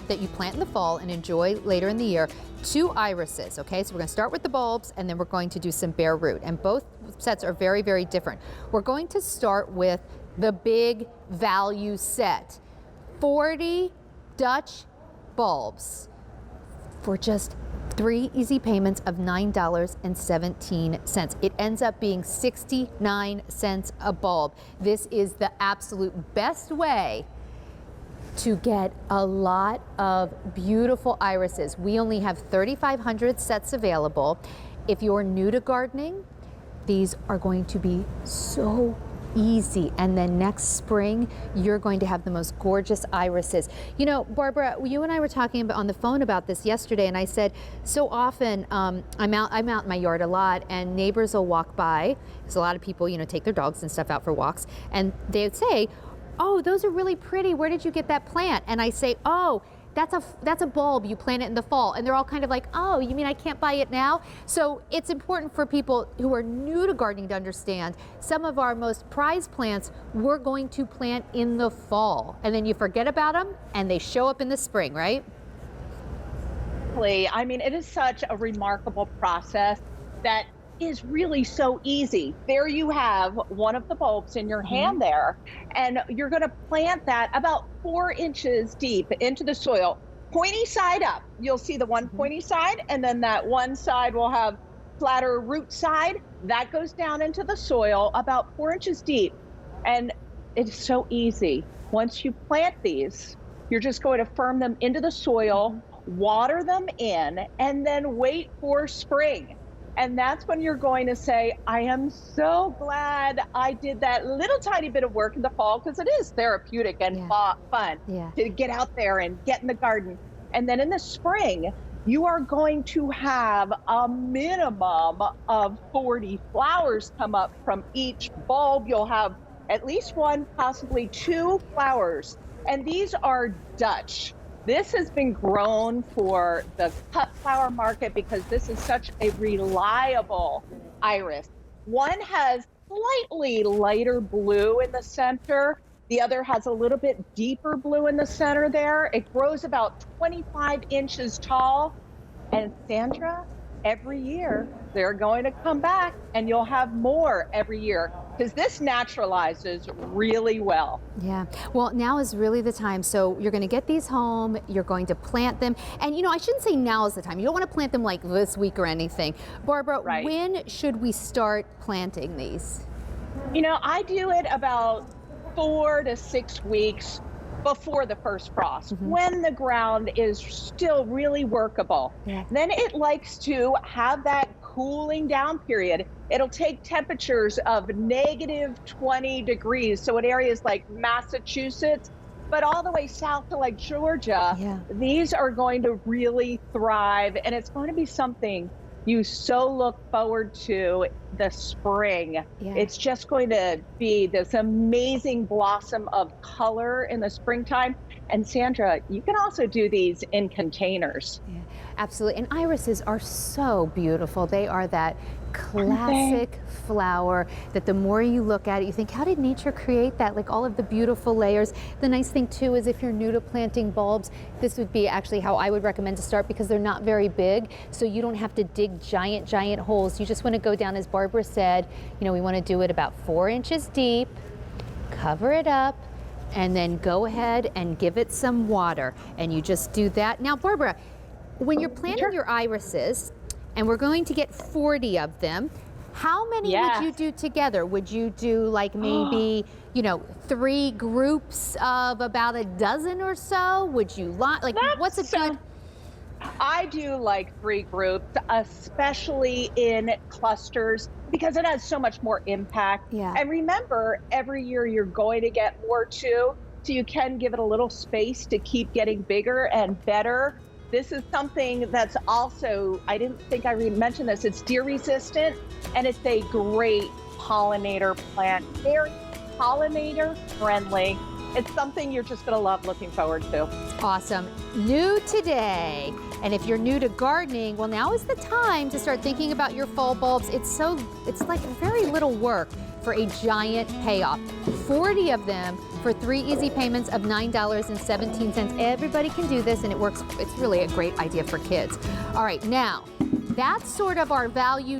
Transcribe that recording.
that you plant in the fall and enjoy later in the year, 2 irises, okay? So we're gonna start with the bulbs and then we're going to do some bare root. And both sets are very, very different. We're going to start with the big value set. 40 Dutch bulbs for just 3 easy payments of $9.17. It ends up being 69 cents a bulb. This is the absolute best way to get a lot of beautiful irises. We only have 3,500 sets available. If you're new to gardening, these are going to be so easy. And then next spring, you're going to have the most gorgeous irises. You know, Barbara, you and I were talking about, on the phone about this yesterday, and I said, so often I'm out in my yard a lot, and neighbors will walk by, because a lot of people, you know, take their dogs and stuff out for walks, and they would say, oh, those are really pretty. Where did you get that plant? And I say, oh, that's a bulb. You plant it in the fall. And they're all kind of like, oh, you mean I can't buy it now? So it's important for people who are new to gardening to understand some of our most prized plants we're going to plant in the fall. And then you forget about them and they show up in the spring, right? I mean, it is such a remarkable process that is really so easy. There you have one of the bulbs in your hand there, and you're going to plant that about 4 inches deep into the soil, pointy side up. You'll see the one pointy side, and then that one side will have flatter root side. That goes down into the soil about 4 inches deep. And it's so easy. Once you plant these, you're just going to firm them into the soil, water them in, and then wait for spring. And that's when you're going to say, I am so glad I did that little tiny bit of work in the fall, because it is therapeutic and fun to get out there and get in the garden. And then in the spring, you are going to have a minimum of 40 flowers come up from each bulb. You'll have at least 1, possibly 2 flowers. And these are Dutch. This has been grown for the cut flower market because this is such a reliable iris. One has slightly lighter blue in the center. The other has a little bit deeper blue in the center there. It grows about 25 inches tall. And Sandra, every year, they're going to come back and you'll have more every year, because this naturalizes really well. Yeah, well, now is really the time. So you're going to get these home, you're going to plant them. And you know, I shouldn't say now is the time. You don't want to plant them like this week or anything. Barbara, when should we start planting these? You know, I do it about 4 to 6 weeks before the first frost, when the ground is still really workable. Then it likes to have that cooling down period. It'll take temperatures of -20 degrees. So in areas like Massachusetts, but all the way south to like Georgia, these are going to really thrive. And it's going to be something you so look forward to the spring. It's just going to be this amazing blossom of color in the springtime. And Sandra, you can also do these in containers. Absolutely. And irises are so beautiful. They are that classic flower that the more you look at it, you think, how did nature create that? Like all of the beautiful layers. The nice thing too is if you're new to planting bulbs, this would be actually how I would recommend to start, because they're not very big. So you don't have to dig giant holes. You just want to go down, as Barbara said, you know, we want to do it about 4 inches deep, cover it up, and then go ahead and give it some water. And you just do that. Now, Barbara, when you're planting your irises, and we're going to get 40 of them, how many would you do together? Would you do like maybe, you know, 3 groups of about a dozen or so? Would you like, what's a good? I do like 3 groups, especially in clusters, because it has so much more impact. And remember, every year you're going to get more too, so you can give it a little space to keep getting bigger and better. This is something that's also, I didn't think I mentioned this, it's deer resistant, and it's a great pollinator plant, very pollinator friendly. It's something you're just gonna love looking forward to. Awesome. New today. And if you're new to gardening, well, now is the time to start thinking about your fall bulbs. It's like very little work for a giant payoff. 40 of them for 3 easy payments of $9.17. Everybody can do this, and it works. It's really a great idea for kids. All right, now that's sort of our value